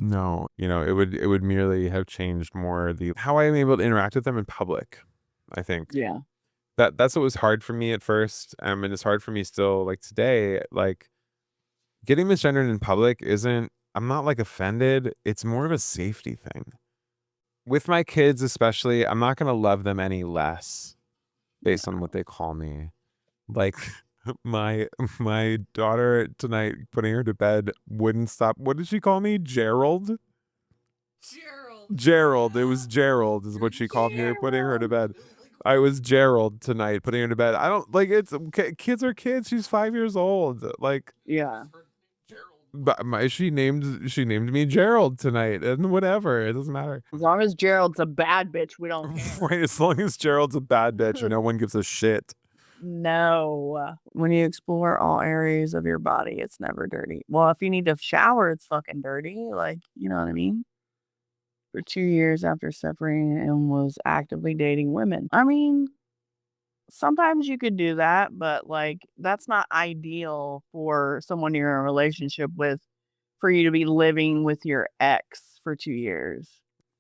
No, it would merely have changed more the how I am able to interact with them in public, I think. Yeah. That's what was hard for me at first, and it's hard for me still, like, today, like, getting misgendered in public isn't I'm not, like, offended, it's more of a safety thing. With my kids especially, I'm not gonna love them any less based on what they call me. Like, my my daughter tonight, putting her to bed, wouldn't stop what did she call me? Gerald? Gerald. Gerald. It was Gerald is what she called me putting her to bed. I was Gerald tonight putting her to bed. I don't like it's kids are kids. She's 5 years old. Like, Yeah. Gerald. but she named me Gerald tonight, and whatever. It doesn't matter. As long as Gerald's a bad bitch, we don't care. Right, as long as Gerald's a bad bitch, no one gives a shit. No. When you explore all areas of your body, it's never dirty. Well, if you need to shower, it's fucking dirty. Like, you know what I mean? For 2 years after separating and was actively dating women. I mean, sometimes you could do that, but like that's not ideal for someone you're in a relationship with for you to be living with your ex for 2 years,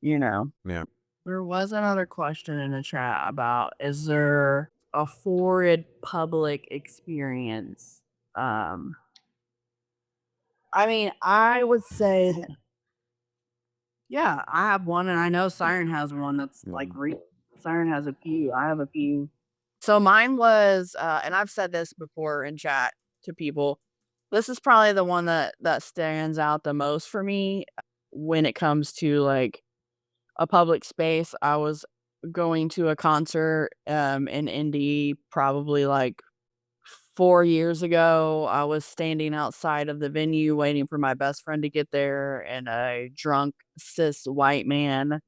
you know. Yeah. There was another question in the chat about is there a horrid public experience? I mean, I would say yeah, I have one and I know Siren has one that's like Siren has a few. I have a few. So mine was and I've said this before in chat to people. This is probably the one that stands out the most for me when it comes to like a public space. I was going to a concert in Indy probably like 4 years ago. I was standing outside of the venue waiting for my best friend to get there, and a drunk cis white man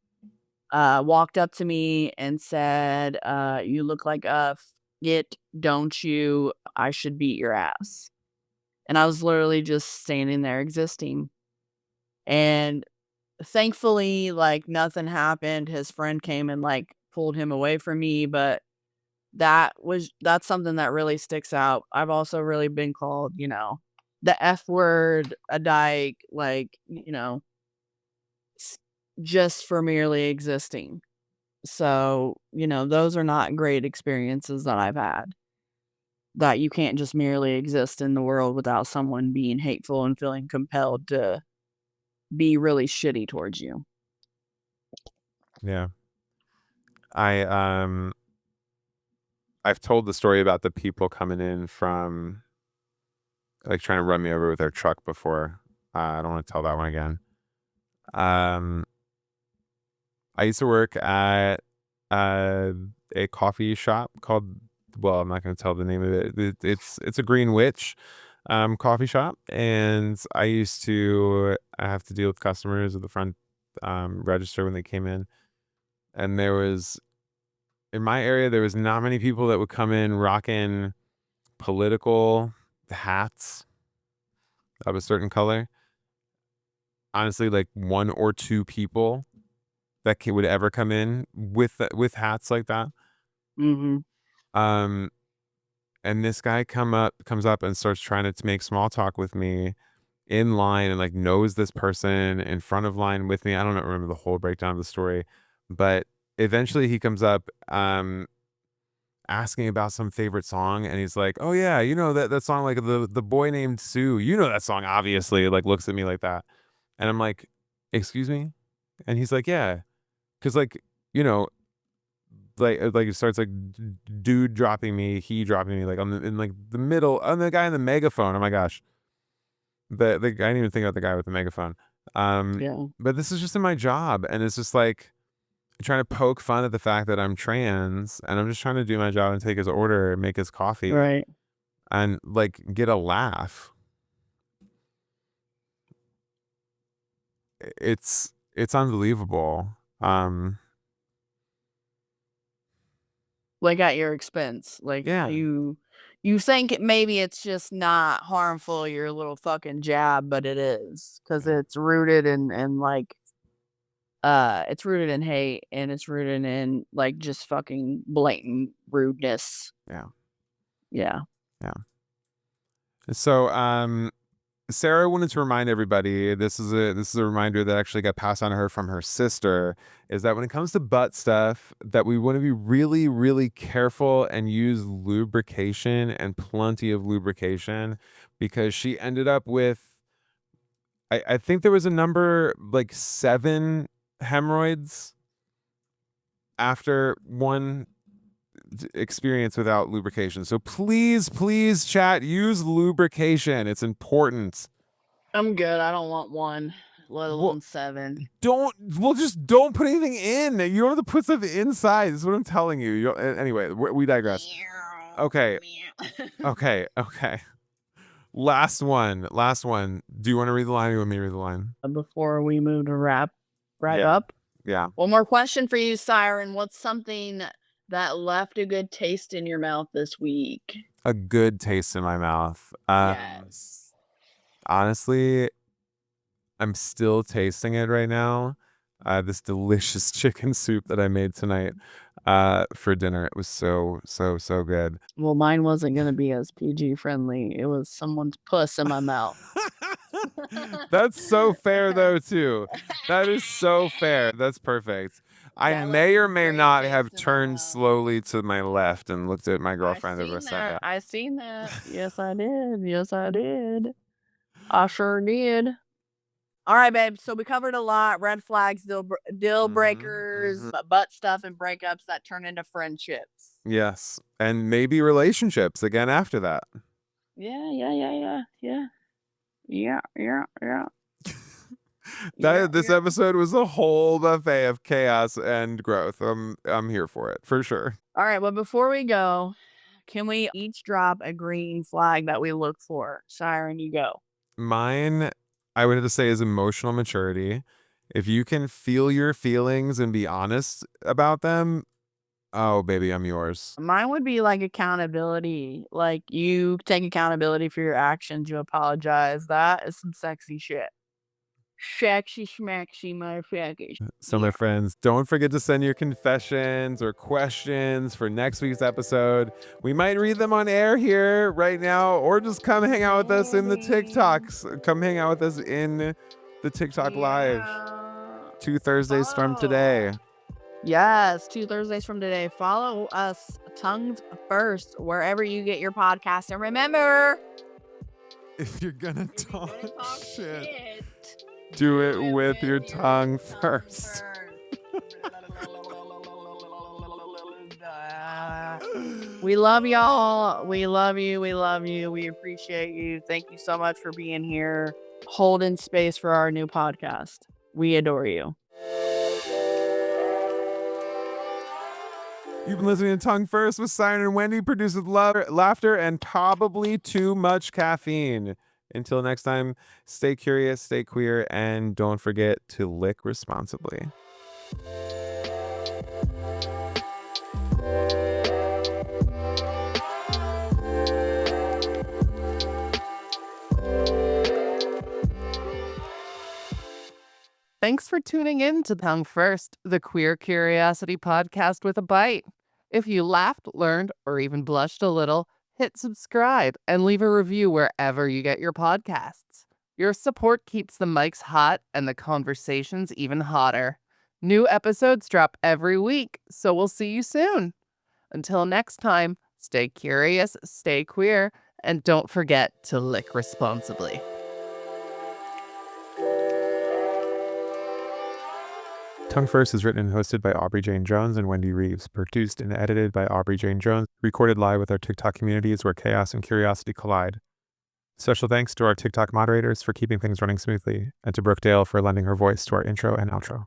walked up to me and said, "You look like a it, don't you? I should beat your ass." And I was literally just standing there existing. And thankfully, like nothing happened. His friend came and like pulled him away from me, but that's something that really sticks out. I've also really been called, the F word, a dyke, like, s- just for merely existing. So, those are not great experiences that I've had. That you can't just merely exist in the world without someone being hateful and feeling compelled to be really shitty towards you. Yeah. I I've told the story about the people coming in from like trying to run me over with their truck before. I don't want to tell that one again. Um, I used to work at a coffee shop called. Well, I'm not going to tell the name of it. It's a Green Witch coffee shop, and I used to have to deal with customers at the front register when they came in, and there was in my area there was not many people that would come in rocking political hats of a certain color. Honestly, like 1 or 2 people that would ever come in with hats like that. Mhm. Um, and this guy comes up and starts trying to make small talk with me in line and like knows this person in front of line with me. I don't remember the whole breakdown of the story, but eventually he comes up asking about some favorite song, and he's like, "Oh yeah, that song, like the boy named Sue. You know that song, obviously." Like looks at me like that, and I'm like, "Excuse me," and he's like, "Yeah," because you know, like it starts like dude dropping me, he dropping me, like in like the middle. I'm the guy in the megaphone. Oh my gosh, the guy, I didn't even think about the guy with the megaphone. Yeah. But this is just in my job, and it's just like trying to poke fun at the fact that I'm trans, and I'm just trying to do my job and take his order and make his coffee Right. and like get a laugh. It's unbelievable. Like at your expense. Like Yeah. you think maybe it's just not harmful, your little fucking jab, but it is because Yeah. it's rooted in like it's rooted in hate and it's rooted in like just fucking blatant rudeness. Yeah. Yeah. So, Sarah wanted to remind everybody, this is a reminder that actually got passed on to her from her sister, is that when it comes to butt stuff, that we want to be really, really careful and use lubrication and plenty of lubrication, because she ended up with, I think there was a number like 7 hemorrhoids after one experience without lubrication. So please, chat, use lubrication. It's important. I'm good. I don't want one, let alone 7. Just don't put anything in. You don't have to put stuff inside. This is what I'm telling you. Anyway, we digress. Okay. Last one. Do you want to read the line or you want me to read the line? Before we move to wrap Yeah. up. Yeah. One more question for you, Siren. What's something that left a good taste in your mouth this week? A good taste in my mouth. Yes. Honestly, I'm still tasting it right now. This delicious chicken soup that I made tonight for dinner. It was so good. Well, mine wasn't going to be as PG friendly. It was someone's puss in my mouth. That's so fair, though, too. That is so fair. That's perfect. I That may or left a may great not taste have in my turned mouth. slowly to my left and looked at my girlfriend over a second. I seen that. Yes, I did. Yes, I did. I sure did. All right, babe. So we covered a lot. Red flags, deal breakers, butt stuff, and breakups that turn into friendships. Yes. And maybe relationships again after that. Yeah. This episode was a whole buffet of chaos and growth. I'm here for it, for sure. All right, well, before we go, can we each drop a green flag that we look for? Siren, you go. Mine, I would have to say, is emotional maturity. If you can feel your feelings and be honest about them, oh, baby, I'm yours. Mine would be like accountability. Like you take accountability for your actions, you apologize. That is some sexy shit. Sexy schmaxy motherfuckers. So, my friends, don't forget to send your confessions or questions for next week's episode. We might read them on air here right now, or just come hang out with us in the TikToks. Come hang out with us in the TikTok Live. 2 Thursdays from today. Yes, 2 Thursdays from today. Follow us, Tongues First, wherever you get your podcast. And remember, if you're gonna talk shit, do it with your tongue first. We love y'all. We love you. We love you. We appreciate you. Thank you so much for being here, holding space for our new podcast. We adore you. You've been listening to Tongue First with Siren and Wendy, produced with love, laughter, and probably too much caffeine. Until next time, stay curious, stay queer, and don't forget to lick responsibly. Thanks for tuning in to Tongue First, the Queer Curiosity podcast with a bite. If you laughed, learned, or even blushed a little, hit subscribe and leave a review wherever you get your podcasts. Your support keeps the mics hot and the conversations even hotter. New episodes drop every week, so we'll see you soon. Until next time, stay curious, stay queer, and don't forget to lick responsibly. Tongue First is written and hosted by Aubrey Jane Jones and Wendy Reeves, produced and edited by Aubrey Jane Jones, recorded live with our TikTok communities where chaos and curiosity collide. Special thanks to our TikTok moderators for keeping things running smoothly, and to Brooke Dale for lending her voice to our intro and outro.